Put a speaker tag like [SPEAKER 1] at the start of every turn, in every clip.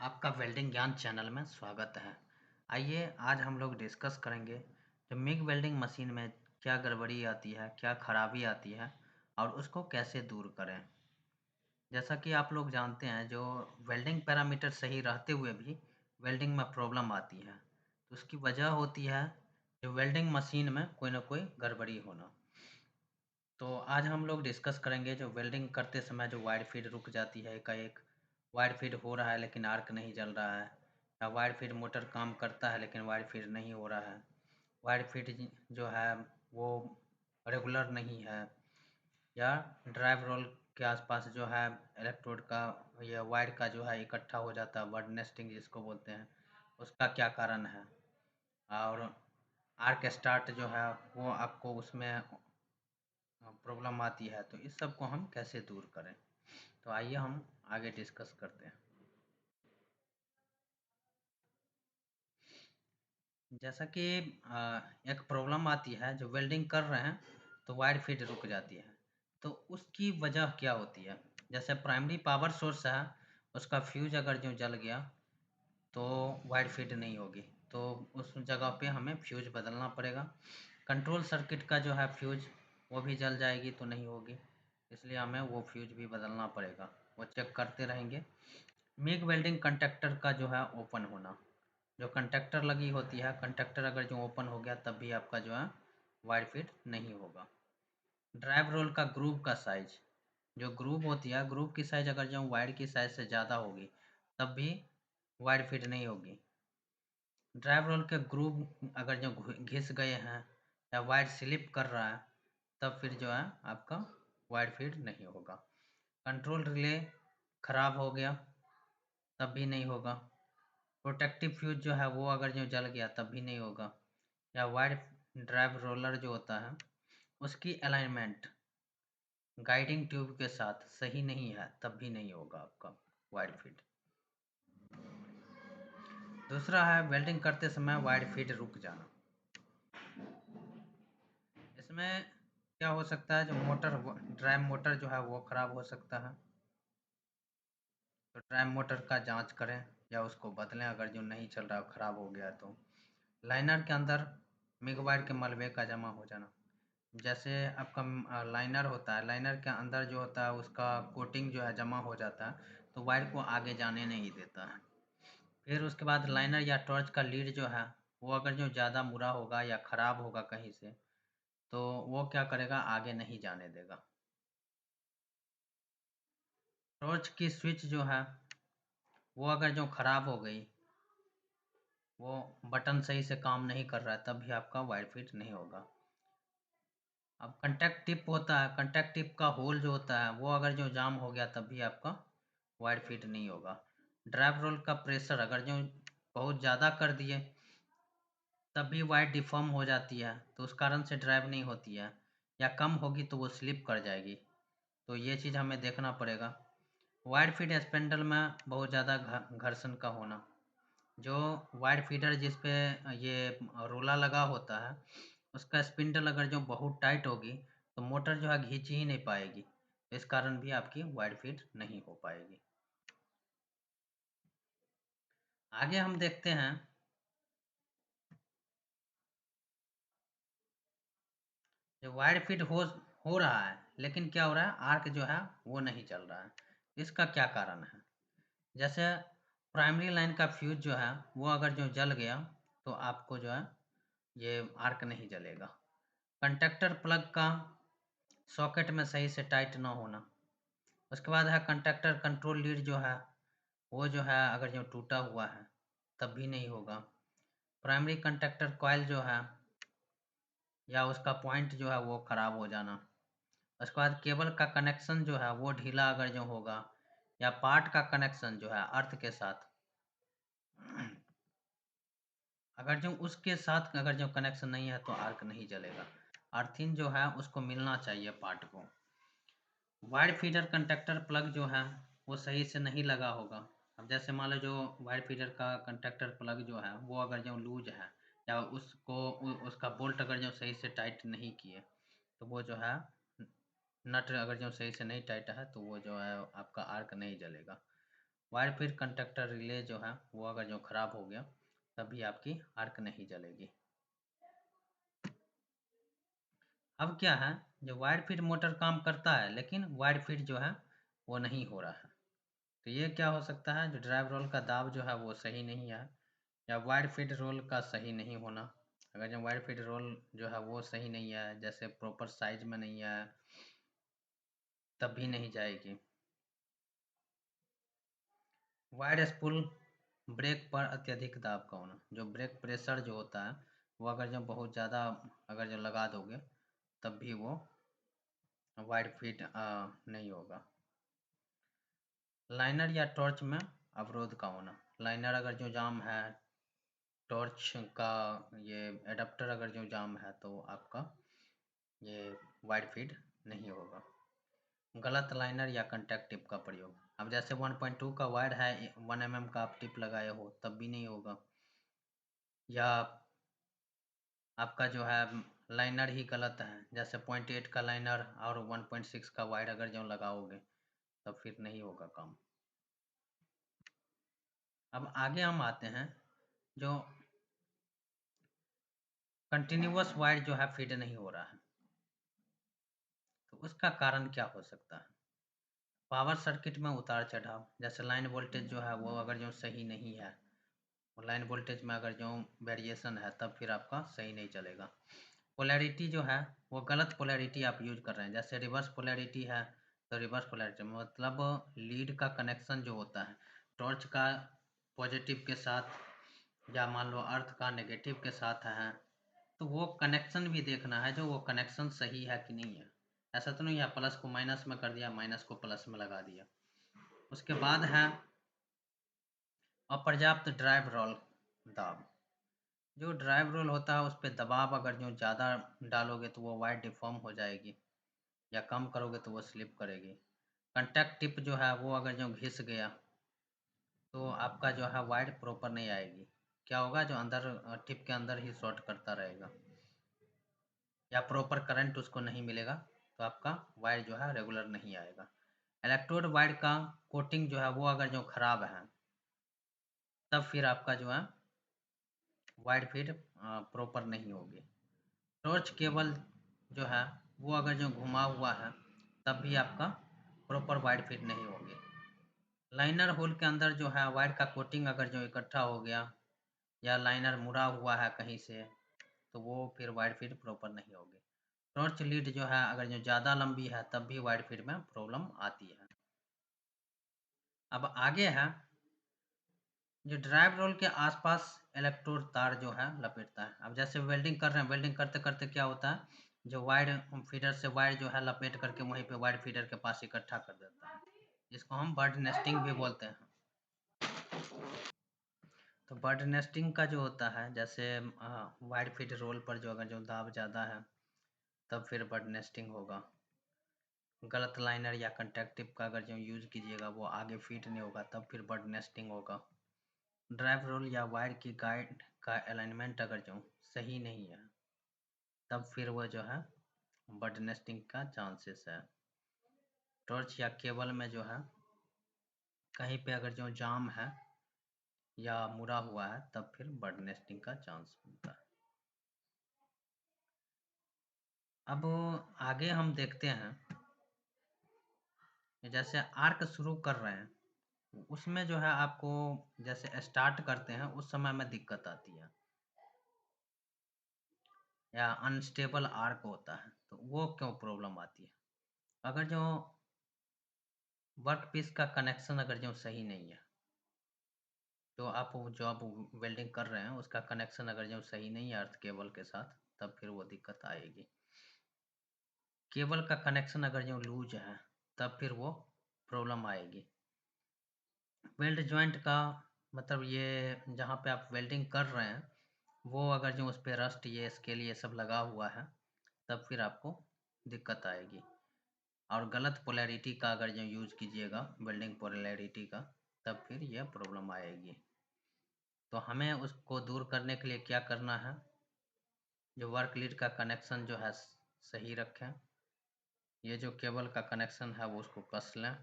[SPEAKER 1] आपका वेल्डिंग ज्ञान चैनल में स्वागत है। आइए आज हम लोग डिस्कस करेंगे जो मिग वेल्डिंग मशीन में क्या गड़बड़ी आती है, क्या खराबी आती है और उसको कैसे दूर करें। जैसा कि आप लोग जानते हैं जो वेल्डिंग पैरामीटर सही रहते हुए भी वेल्डिंग में प्रॉब्लम आती है, तो उसकी वजह होती है जो वेल्डिंग मशीन में कोई ना कोई गड़बड़ी होना। तो आज हम लोग डिस्कस करेंगे जो वेल्डिंग करते समय जो वायर फीड रुक जाती है एकाएक, वायर फीड हो रहा है लेकिन आर्क नहीं जल रहा है, या वायर फीड मोटर काम करता है लेकिन वायर फीड नहीं हो रहा है, वायर फीड जो है वो रेगुलर नहीं है, या ड्राइव रोल के आसपास जो है इलेक्ट्रोड का या वायर का जो है इकट्ठा हो जाता है, बर्ड नेस्टिंग जिसको बोलते हैं, उसका क्या कारण है। और आर्क स्टार्ट जो है वो आपको उसमें प्रॉब्लम आती है, तो इस सब को हम कैसे दूर करें। तो आइए हम आगे डिस्कस करते हैं। जैसा कि एक प्रॉब्लम आती है जो वेल्डिंग कर रहे हैं तो वायर फीड रुक जाती है, तो उसकी वजह क्या होती है। जैसे प्राइमरी पावर सोर्स है, उसका फ्यूज अगर जो जल गया तो वायर फीड नहीं होगी, तो उस जगह पे हमें फ्यूज बदलना पड़ेगा। कंट्रोल सर्किट का जो है फ्यूज वो भी जल जाएगी तो नहीं होगी, इसलिए हमें वो फ्यूज भी बदलना पड़ेगा, वो चेक करते रहेंगे। मिग वेल्डिंग कंडक्टर का जो है ओपन होना, जो कंडक्टर लगी होती है कंडक्टर अगर जो ओपन हो गया तब भी आपका जो है वायर फीड नहीं होगा। ड्राइव रोल का ग्रूव का साइज, जो ग्रूव होती है ग्रूव की साइज अगर जो वायर की साइज से ज़्यादा होगी तब भी वायर फीड नहीं होगी। ड्राइव रोल के ग्रूव अगर जो घिस गए हैं या वायर स्लिप कर रहा है तब फिर जो है आपका वायर फीड नहीं होगा। कंट्रोल रिले खराब हो गया तब भी नहीं होगा। प्रोटेक्टिव फ्यूज जो है वो अगर जो जल गया तब भी नहीं होगा। या वायर ड्राइव रोलर जो होता है उसकी अलाइनमेंट गाइडिंग ट्यूब के साथ सही नहीं है तब भी नहीं होगा आपका वायर फीड। दूसरा है वेल्डिंग करते समय वायर फीड रुक जाना। इसमें क्या हो सकता है, जो मोटर ड्राइव मोटर जो है वो खराब हो सकता है, तो ड्राइव मोटर का जांच करें या उसको बदलें अगर जो नहीं चल रहा खराब हो गया तो। लाइनर के अंदर मिग वायर के मलबे का जमा हो जाना, जैसे आपका लाइनर होता है, लाइनर के अंदर जो होता है उसका कोटिंग जो है जमा हो जाता है तो वायर को आगे जाने नहीं देता है। फिर उसके बाद लाइनर या टॉर्च का लीड जो है वो अगर जो ज़्यादा मुड़ा होगा या ख़राब होगा कहीं से, तो वो क्या करेगा, आगे नहीं जाने देगा। टॉर्च की स्विच जो है वो अगर जो ख़राब हो गई, वो बटन सही से काम नहीं कर रहा है तब भी आपका वायर फीड नहीं होगा। अब कंटैक्ट टिप होता है, कंटैक्ट टिप का होल जो होता है वो अगर जो जाम हो गया तब भी आपका वायर फीड नहीं होगा। ड्राइव रोल का प्रेशर अगर जो बहुत ज़्यादा कर दिए तब भी वायर डिफ़ॉर्म हो जाती है, तो उस कारण से ड्राइव नहीं होती है, या कम होगी तो वो स्लिप कर जाएगी, तो ये चीज़ हमें देखना पड़ेगा। वायर फीड स्पेंडल में बहुत ज़्यादा घर्षण का होना, जो वायर फीडर जिस पे ये रोला लगा होता है उसका स्पिंडल अगर जो बहुत टाइट होगी तो मोटर जो है खींच ही नहीं पाएगी, इस कारण भी आपकी वायर फीड नहीं हो पाएगी। आगे हम देखते हैं जो वायर फीड हो रहा है लेकिन क्या हो रहा है, आर्क जो है वो नहीं चल रहा है, इसका क्या कारण है। जैसे प्राइमरी लाइन का फ्यूज जो है वो अगर जो जल गया तो आपको जो है ये आर्क नहीं जलेगा। कंडक्टर प्लग का सॉकेट में सही से टाइट ना होना, उसके बाद है कंडक्टर कंट्रोल लीड जो है वो जो है अगर जो टूटा हुआ है तब भी नहीं होगा। प्राइमरी कंडक्टर कॉइल जो है या उसका पॉइंट जो है वो ख़राब हो जाना। उसके बाद केबल का कनेक्शन जो है वो ढीला अगर जो होगा, या पार्ट का कनेक्शन जो है अर्थ के साथ अगर जो उसके साथ अगर जो कनेक्शन नहीं है तो आर्क नहीं जलेगा। अर्थिंग जो है उसको मिलना चाहिए पार्ट को। वायर फीडर कंडक्टर प्लग जो है वो सही से नहीं लगा होगा। अब जैसे मान लो जो वायर फीडर का कंडक्टर प्लग जो है वो अगर जो लूज है, या उसका बोल्ट अगर जो सही से टाइट नहीं किए तो वो जो है नट अगर जो सही से नहीं टाइट है तो वो जो है आपका आर्क नहीं जलेगा। वायर फिर कंडक्टर रिले जो है वो अगर जो खराब हो गया तभी आपकी आर्क नहीं जलेगी। अब क्या है, जो वायर फीड मोटर काम करता है लेकिन वायर फीड जो है वो नहीं हो रहा है। तो ये क्या हो सकता है, जो ड्राइव रोल का दाब जो है वो सही नहीं है, या वायर फीड रोल का सही नहीं होना। अगर जो वायर फीड रोल जो है वो सही नहीं है, जैसे प्रॉपर साइज में नहीं है, तब भी नहीं जाएगी। वायर स्पूल ब्रेक पर अत्यधिक दाब का होना, जो ब्रेक प्रेशर जो होता है वो अगर जो बहुत ज़्यादा अगर जो लगा दोगे तब भी वो वायर फीड नहीं होगा। लाइनर या टॉर्च में अवरोध का होना, लाइनर अगर जो जाम है, टॉर्च का ये एडाप्टर अगर जो जाम है तो आपका ये वायर फीड नहीं होगा। गलत लाइनर या कंटेक्ट टिप का प्रयोग, अब जैसे 1.2 का वायर है, 1 mm का आप टिप लगाए हो तब भी नहीं होगा, या आपका जो है लाइनर ही गलत है, जैसे 0.8 का लाइनर और 1.6 का वायर अगर जो लगाओगे तब फिर नहीं होगा काम। अब आगे हम आते हैं, जो कंटिन्यूअस वायर जो है फीड नहीं हो रहा है, तो उसका कारण क्या हो सकता है। पावर सर्किट में उतार चढ़ाव, जैसे लाइन वोल्टेज जो है वो अगर जो सही नहीं है, लाइन वोल्टेज में अगर जो वेरिएशन है तब फिर आपका सही नहीं चलेगा। पोलैरिटी जो है वो गलत पोलैरिटी आप यूज कर रहे हैं, जैसे रिवर्स पोलैरिटी है तो रिवर्स पोलैरिटी मतलब लीड का कनेक्शन जो होता है टॉर्च का पॉजिटिव के साथ या मान लो अर्थ का नेगेटिव के साथ है, तो वो कनेक्शन भी देखना है, जो वो कनेक्शन सही है कि नहीं है। ऐसा तो नहीं है प्लस को माइनस में कर दिया, माइनस को प्लस में लगा दिया। उसके बाद है अपर्याप्त ड्राइव रोल दाब, जो ड्राइव रोल होता है उस पर दबाव अगर जो ज़्यादा डालोगे तो वो वायर डिफॉर्म हो जाएगी, या कम करोगे तो वो स्लिप करेगी। कंटेक्ट टिप जो है वो अगर जो घिस गया तो आपका जो है वायर प्रॉपर नहीं आएगी। क्या होगा, जो अंदर टिप के अंदर ही शॉर्ट करता रहेगा, या प्रॉपर करंट उसको नहीं मिलेगा, तो आपका वायर जो है रेगुलर नहीं आएगा। इलेक्ट्रोड वायर का कोटिंग जो है वो अगर जो खराब है तब फिर आपका जो है वायर फीड प्रॉपर नहीं होगी। टॉर्च केबल जो है वो अगर जो घुमा हुआ है तब भी आपका प्रॉपर वायर फीड नहीं होगी। लाइनर होल के अंदर जो है वायर का कोटिंग अगर जो इकट्ठा हो गया, या लाइनर मुड़ा हुआ है कहीं से, तो वो फिर वायर फीड प्रॉपर नहीं होगी। टॉर्च लीड जो है अगर जो ज़्यादा लंबी है तब भी वायर फीड में प्रॉब्लम आती है। अब आगे है, जो ड्राइव रोल के आसपास इलेक्ट्रोड तार जो है लपेटता है। अब जैसे वेल्डिंग कर रहे हैं, वेल्डिंग करते करते क्या होता है, जो वायर फीडर से वायर जो है लपेट करके वहीं पे वायर फीडर के पास इकट्ठा कर देता है, जिसको हम बर्ड नेस्टिंग भी बोलते हैं। तो बर्ड नेस्टिंग का जो होता है, जैसे वायर फीड रोल पर जो अगर जो दाब ज़्यादा है तब फिर बर्ड नेस्टिंग होगा। गलत लाइनर या कंटेक्टिव का अगर जो यूज कीजिएगा वो आगे फिट नहीं होगा तब फिर बर्ड नेस्टिंग होगा। ड्राइव रोल या वायर की गाइड का अलाइनमेंट अगर जो सही नहीं है तब फिर वो जो है बर्ड नेस्टिंग का चांसेस है। टॉर्च या केबल में जो है कहीं पे अगर जो जाम है या मुड़ा हुआ है तब फिर बर्ड नेस्टिंग का चांस बनता है। अब आगे हम देखते हैं, जैसे आर्क शुरू कर रहे हैं उसमें जो है आपको जैसे स्टार्ट करते हैं उस समय में दिक्कत आती है, या अनस्टेबल आर्क होता है, तो वो क्यों प्रॉब्लम आती है। अगर जो वर्क पीस का कनेक्शन अगर जो सही नहीं है, तो आप वेल्डिंग कर रहे हैं उसका कनेक्शन अगर जो सही नहीं है अर्थ केबल के साथ, तब फिर वो दिक्कत आएगी। केबल का कनेक्शन अगर जो लूज है तब फिर वो प्रॉब्लम आएगी। वेल्ड जॉइंट का मतलब ये जहाँ पे आप वेल्डिंग कर रहे हैं वो अगर जो उस पर रस्ट ये स्केल ये सब लगा हुआ है तब फिर आपको दिक्कत आएगी। और गलत पोलैरिटी का अगर जो यूज़ कीजिएगा वेल्डिंग पोलैरिटी का, तब फिर यह प्रॉब्लम आएगी। तो हमें उसको दूर करने के लिए क्या करना है, जो वर्क लीड का कनेक्शन जो है सही रखें, ये जो केबल का कनेक्शन है वो उसको कस लें,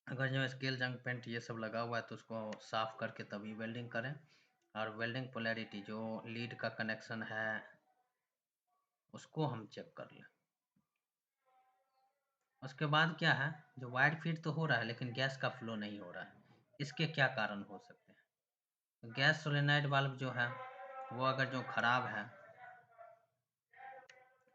[SPEAKER 1] अगर जो स्केल जंग पेंट ये सब लगा हुआ है तो उसको साफ करके तभी वेल्डिंग करें। और वेल्डिंग पोलैरिटी जो लीड का कनेक्शन है उसको हम चेक कर लें। उसके बाद क्या है, जो वायर फीड तो हो रहा है लेकिन गैस का फ्लो नहीं हो रहा है। इसके क्या कारण हो सकते हैं? तो गैस सोलेनॉइड वाल्व जो है वो अगर जो खराब है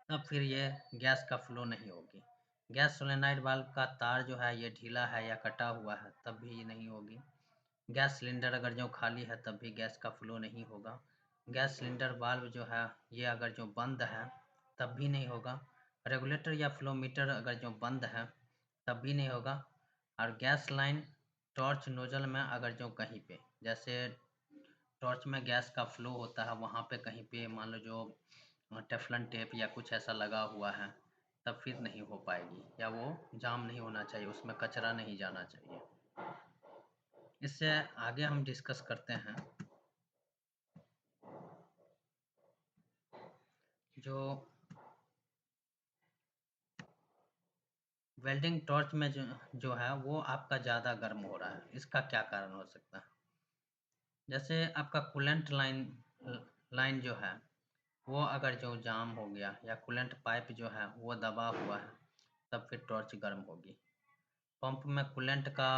[SPEAKER 1] तब फिर ये गैस का फ्लो नहीं होगी। गैस सोलेनॉइड वाल्व का तार जो है ये ढीला है या कटा हुआ है तब भी ये नहीं होगी। गैस सिलेंडर अगर जो खाली है तब भी गैस का फ्लो नहीं होगा। गैस सिलेंडर वाल्व जो है ये अगर जो बंद है तब भी नहीं होगा। रेगुलेटर या फ्लो मीटर अगर जो बंद है तब भी नहीं होगा। और गैस लाइन टॉर्च नोजल में अगर जो कहीं पे, जैसे टॉर्च में गैस का फ्लो होता है वहाँ पे कहीं पे मान लो जो टेफ्लॉन टेप या कुछ ऐसा लगा हुआ है तब फिर नहीं हो पाएगी, या वो जाम नहीं होना चाहिए, उसमें कचरा नहीं जाना चाहिए। इससे आगे हम डिस्कस करते हैं जो वेल्डिंग टॉर्च में जो है वो आपका ज़्यादा गर्म हो रहा है, इसका क्या कारण हो सकता है। जैसे आपका कूलेंट लाइन लाइन जो है वो अगर जो जाम हो गया या कूलेंट पाइप जो है वो दबा हुआ है तब फिर टॉर्च गर्म होगी। पंप में कूलेंट का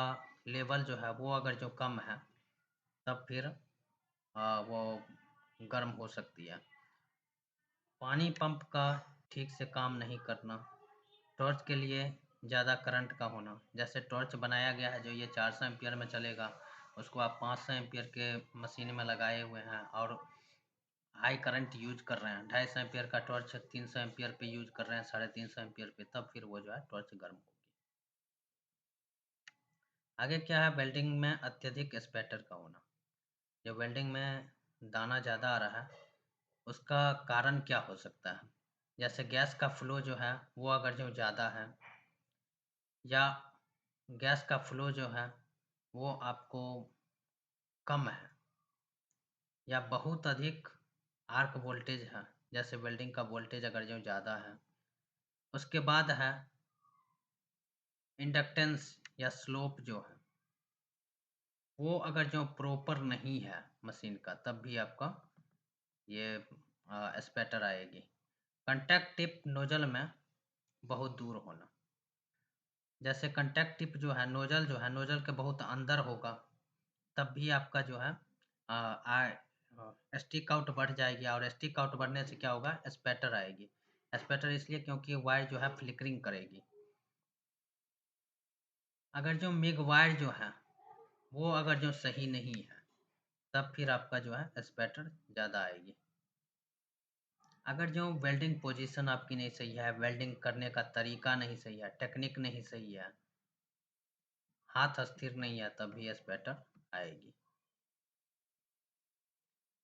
[SPEAKER 1] लेवल जो है वो अगर जो कम है तब फिर वो गर्म हो सकती है। पानी पंप का ठीक से काम नहीं करना, टॉर्च के लिए ज़्यादा करंट का होना। जैसे टॉर्च बनाया गया है जो ये 400 एम्पियर में चलेगा, उसको आप 500 एम्पियर के मशीन में लगाए हुए हैं और हाई करंट यूज कर रहे हैं। 250 एम्पियर का टॉर्च 300 एम्पियर पे यूज कर रहे हैं, 350 एम्पियर पे, तब फिर वो जो है टॉर्च गर्म होगी। आगे क्या है, वेल्डिंग में अत्यधिक स्पैटर का होना। जब वेल्डिंग में दाना ज़्यादा आ रहा है उसका कारण क्या हो सकता है। जैसे गैस का फ्लो जो है वो अगर जो ज़्यादा है, या गैस का फ्लो जो है वो आपको कम है, या बहुत अधिक आर्क वोल्टेज है, जैसे वेल्डिंग का वोल्टेज अगर जो ज़्यादा है। उसके बाद है इंडक्टेंस या स्लोप जो है वो अगर जो प्रॉपर नहीं है मशीन का तब भी आपका ये स्पैटर आएगी। कंटैक्ट टिप नोजल में बहुत दूर होना। जैसे कंटैक्ट टिप जो है नोजल के बहुत अंदर होगा तब भी आपका जो है स्टिक आउट बढ़ जाएगी, और स्टिक आउट बढ़ने से क्या होगा, स्पैटर आएगी। स्पैटर इसलिए क्योंकि वायर जो है फ्लिकरिंग करेगी। अगर जो मिग वायर जो है वो अगर जो सही नहीं है तब फिर आपका जो है स्पैटर ज़्यादा आएगी। अगर जो वेल्डिंग पोजीशन आपकी नहीं सही है, वेल्डिंग करने का तरीका नहीं सही है, टेक्निक नहीं सही है, हाथ स्थिर नहीं है, तब भी स्पैटर आएगी।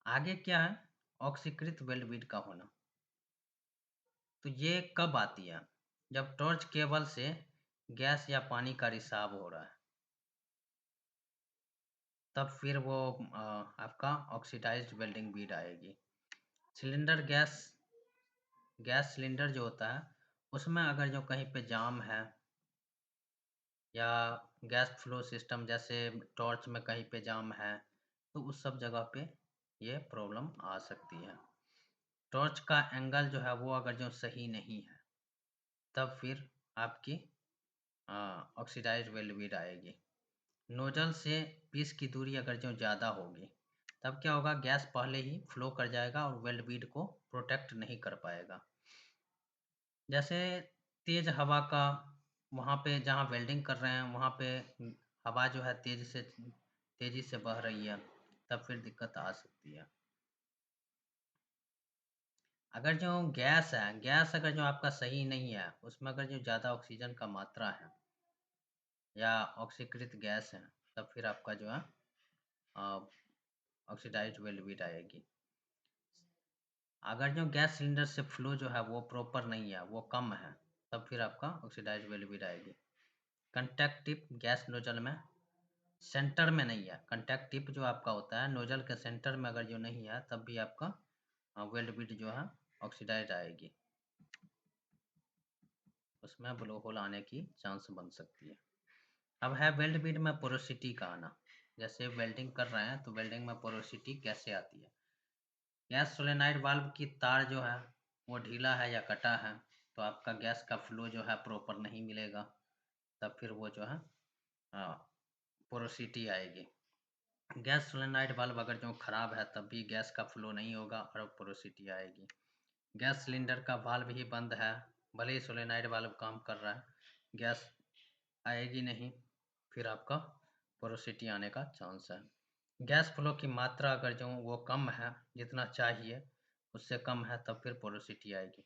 [SPEAKER 1] आगे क्या है, ऑक्सीकृत वेल्ड बीड का होना। तो ये कब आती है, जब टॉर्च केबल से गैस या पानी का रिसाव हो रहा है तब फिर वो आपका ऑक्सीडाइज्ड वेल्डिंग बीड आएगी। सिलेंडर गैस गैस सिलेंडर जो होता है उसमें अगर जो कहीं पे जाम है, या गैस फ्लो सिस्टम जैसे टॉर्च में कहीं पे जाम है, तो उस सब जगह पे ये प्रॉब्लम आ सकती है। टॉर्च का एंगल जो है वो अगर जो सही नहीं है तब फिर आपकी ऑक्सीडाइज्ड वेल्ड बीड आएगी। नोजल से पीस की दूरी अगर जो ज़्यादा होगी तब क्या होगा, गैस पहले ही फ्लो कर जाएगा और वेल्ड बीड को प्रोटेक्ट नहीं कर पाएगा। जैसे तेज हवा का, वहाँ पे जहाँ वेल्डिंग कर रहे हैं वहाँ पे हवा जो है तेजी से बह रही है तब फिर दिक्कत आ सकती है। अगर जो गैस है, गैस अगर जो आपका सही नहीं है, उसमें अगर जो ज़्यादा ऑक्सीजन का मात्रा है या ऑक्सीकृत गैस है तब फिर आपका जो है ऑक्सीडाइज्ड वेल्ड आएगी। अगर जो गैस सिलेंडर से फ्लो जो है वो प्रॉपर नहीं है, वो कम है, तब फिर आपका ऑक्सीडाइज्ड वेल्ड आएगी। कंटैक्ट टिप गैस नोजल में सेंटर में नहीं है, कंटैक्ट टिप जो आपका होता है नोजल के सेंटर में अगर जो नहीं है तब भी आपका वेल्ड बीड जो है ऑक्सीडाइज आएगी, उसमें ब्लो होल आने की चांस बन सकती है। अब है वेल्ड बीड में पोरोसिटी का आना। जैसे वेल्डिंग कर रहे हैं तो वेल्डिंग में पोरोसिटी कैसे आती है। गैस सोलेनाइड वाल्व की तार जो है वो ढीला है या कटा है, तो आपका गैस का फ्लो जो है प्रॉपर नहीं मिलेगा, तब फिर वो जो है पोरोसिटी आएगी। गैस सोलेनाइड वाल्व अगर जो खराब है तब भी गैस का फ्लो नहीं होगा और पोरोसिटी आएगी। गैस सिलेंडर का वाल्व ही बंद है, भले ही सोलेनाइड वाल्व काम कर रहा है, गैस आएगी नहीं, फिर आपका पोरोसिटी आने का चांस है। गैस फ्लो की मात्रा अगर जो वो कम है, जितना चाहिए उससे कम है, तब फिर पोरोसिटी आएगी।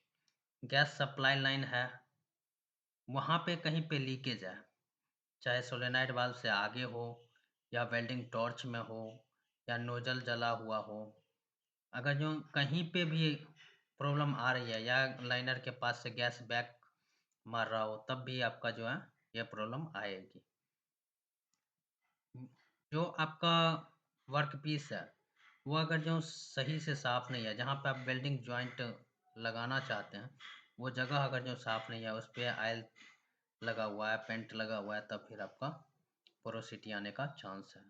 [SPEAKER 1] गैस सप्लाई लाइन है, वहाँ पे कहीं पे लीकेज है, चाहे सोलेनाइड वाल्व से आगे हो या वेल्डिंग टॉर्च में हो या नोजल जला हुआ हो, अगर जो कहीं पे भी प्रॉब्लम आ रही है या लाइनर के पास से गैस बैक मार रहा हो, तब भी आपका जो है ये प्रॉब्लम आएगी। जो आपका वर्क पीस है वो अगर जो सही से साफ नहीं है, जहाँ पे आप वेल्डिंग जॉइंट लगाना चाहते हैं वो जगह अगर जो साफ नहीं है, उस पर ऑयल लगा हुआ है, पेंट लगा हुआ है, तब फिर आपका पोरोसिटी आने का चांस है।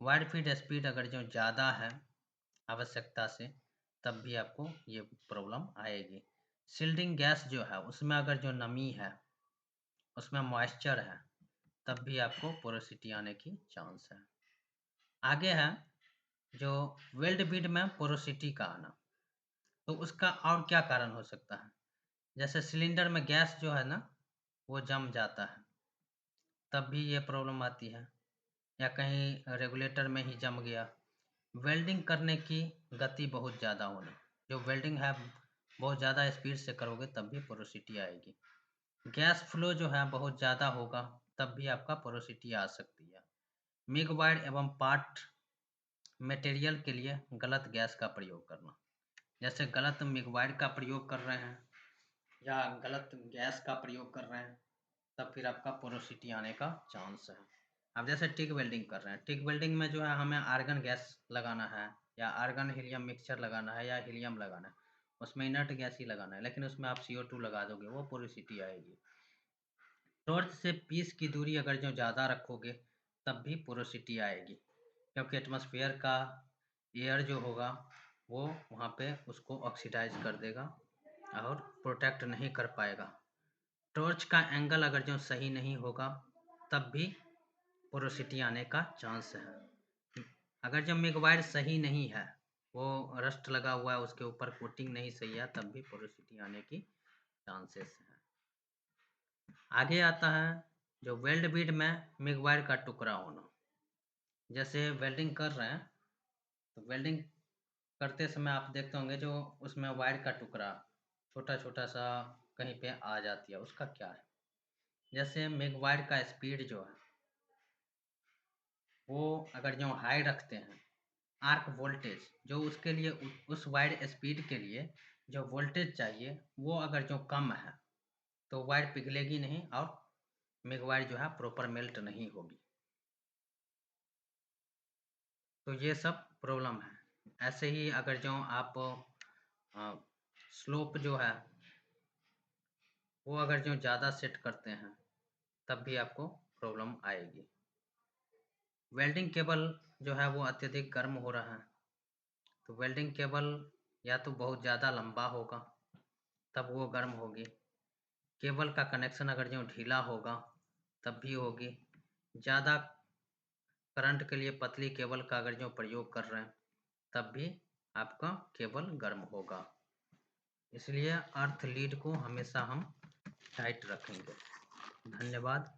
[SPEAKER 1] वाइड फीड स्पीड अगर जो ज़्यादा है आवश्यकता से, तब भी आपको ये प्रॉब्लम आएगी। सील्डिंग गैस जो है उसमें अगर जो नमी है, उसमें मॉइस्चर है, तब भी आपको पोरोसिटी आने की चांस है। आगे है जो वेल्ड बीड में पोरोसिटी का आना, तो उसका और क्या कारण हो सकता है। जैसे सिलेंडर में गैस जो है ना वो जम जाता है, तब भी ये प्रॉब्लम आती है, या कहीं रेगुलेटर में ही जम गया। वेल्डिंग करने की गति बहुत ज़्यादा होना, जो वेल्डिंग है बहुत ज़्यादा स्पीड से करोगे तब भी पोरोसिटी आएगी। गैस फ्लो जो है बहुत ज़्यादा होगा, तब भी आपका पोरोसिटी आ सकती है। मिग वायर एवं पार्ट मटेरियल के लिए गलत गैस का प्रयोग करना, जैसे गलत मिग वायर का प्रयोग कर रहे हैं या गलत गैस का प्रयोग कर रहे हैं, तब फिर आपका पोरोसिटी आने का चांस है। अब जैसे टिक वेल्डिंग कर रहे हैं, टिक वेल्डिंग में जो है हमें आर्गन गैस लगाना है या आर्गन हीलियम मिक्सचर लगाना है या हीलियम लगाना है, उसमें इनर्ट गैस ही लगाना है, लेकिन उसमें आप CO2 लगा दोगे, वो पोरोसिटी आएगी। टॉर्च से पीस की दूरी अगर जो ज़्यादा रखोगे तब भी पोरोसिटी आएगी, क्योंकि एटमॉस्फेयर का एयर जो होगा वो वहाँ पे उसको ऑक्सीडाइज कर देगा और प्रोटेक्ट नहीं कर पाएगा। टॉर्च का एंगल अगर जो सही नहीं होगा तब भी पोरोसिटी आने का चांस है। अगर जो मिग वायर सही नहीं है, वो रस्ट लगा हुआ है, उसके ऊपर कोटिंग नहीं सही है, तब भी पोरोसिटी आने की चांसेस है। आगे आता है जो वेल्ड बीड में मिग वायर का टुकड़ा होना। जैसे वेल्डिंग कर रहे हैं तो वेल्डिंग करते समय आप देखते होंगे जो उसमें वायर का टुकड़ा छोटा छोटा सा कहीं पे आ जाती है, उसका क्या है। जैसे मिग वायर का स्पीड जो है वो अगर जो हाई रखते हैं, आर्क वोल्टेज जो उसके लिए उस वायर स्पीड के लिए जो वोल्टेज चाहिए वो अगर जो कम है, तो वायर पिघलेगी नहीं और मिग वायर जो है प्रॉपर मेल्ट नहीं होगी। तो ये सब प्रॉब्लम है। ऐसे ही अगर जो आप स्लोप जो है वो अगर जो ज़्यादा सेट करते हैं, तब भी आपको प्रॉब्लम आएगी। वेल्डिंग केबल जो है वो अत्यधिक गर्म हो रहा है, तो वेल्डिंग केबल या तो बहुत ज़्यादा लंबा होगा तब वो गर्म होगी। केबल का कनेक्शन अगर जो ढीला होगा तब भी होगी। ज़्यादा करंट के लिए पतली केबल का अगर जो प्रयोग कर रहे हैं तब भी आपका केबल गर्म होगा। इसलिए अर्थ लीड को हमेशा हम टाइट रखेंगे। धन्यवाद।